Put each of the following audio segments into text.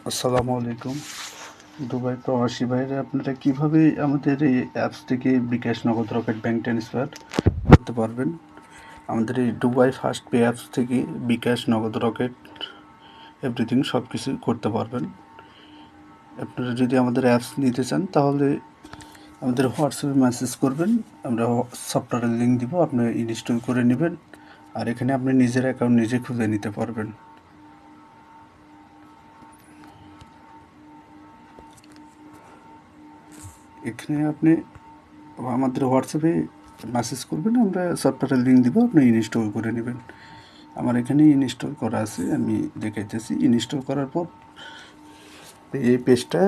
আসসালামু আলাইকুম। দুবাই প্রবাসী ভাইরা, আপনারা কিভাবে আমাদের এই অ্যাপস থেকে বিকাশ, নগদ, রকেট ব্যাংক ট্রান্সফার করতে পারবেন? আমাদের এই দুবাই ফার্স্ট পে অ্যাপস থেকে বিকাশ, নগদ, রকেট এভরিথিং সব কিছু করতে পারবেন। আপনারা যদি আমাদের অ্যাপস নিতে চান তাহলে আমাদের হোয়াটসঅ্যাপে মেসেজ করবেন, আমরা সফটওয়্যারের লিঙ্ক দিব, আপনি ইনস্টল করে নেবেন। আর এখানে আপনি নিজের অ্যাকাউন্ট নিজে খুলে নিতে পারবেন। এখানে আপনি আমাদের হোয়াটসঅ্যাপে মেসেজ করবেন, আমরা সফটওয়্যারের লিঙ্ক দিব, আপনি ইনস্টল করে নেবেন। আমার এখানে ইনস্টল করা আছে, আমি দেখাইতেছি। ইনস্টল করার পর এই পেজটা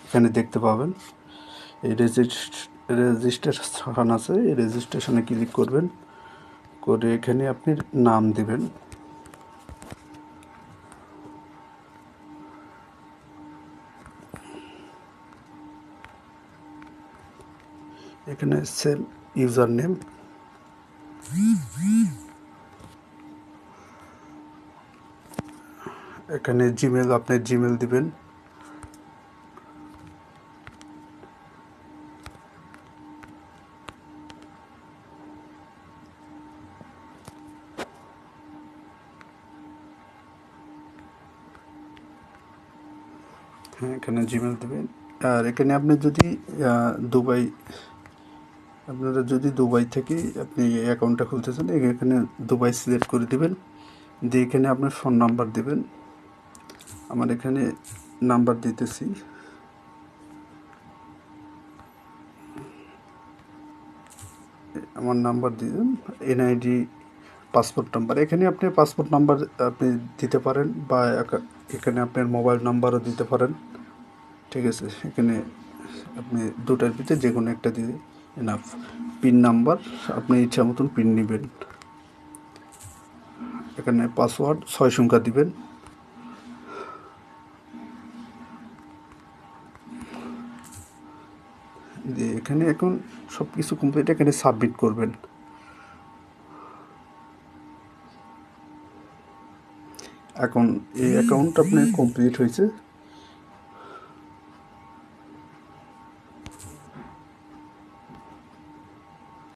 এখানে দেখতে পাবেন। এই রেজিস্ট্রেশন আছে, এই রেজিস্ট্রেশনে ক্লিক করবেন, করে এখানে আপনি নাম দিবেন। এখানে সেম ইউজার নেম, এখানে জিমেল, আপনার জিমেল দিবেন। হ্যাঁ, এখানে জিমেল দেবেন। আর এখানে আপনি যদি দুবাই, আপনারা যদি দুবাই থেকে আপনি এই অ্যাকাউন্টটা খুলতে চান, এখানে দুবাই সিলেক্ট করে দিবেন, দিয়ে এখানে আপনার ফোন নাম্বার দেবেন। আমার এখানে নাম্বার দিতেছি, আমার নাম্বার দিবেন, এনআইডি, পাসপোর্ট নাম্বার। এখানে আপনি পাসপোর্ট নাম্বার আপনি দিতে পারেন, বা এখানে আপনার মোবাইল নাম্বারও দিতে পারেন। ঠিক আছে, এখানে আপনি দুটার ভিতরে যে কোনো একটা দিয়ে এনাফ। পিন নাম্বার আপনি ইচ্ছা মতন পিন নেবেন। এখানে পাসওয়ার্ড 6 সংখ্যা দিবেন। দিয়ে এখানে এখন সব কিছু কমপ্লিট, এখানে সাবমিট করবেন। এখন এই অ্যাকাউন্ট আপনার কমপ্লিট হয়েছে।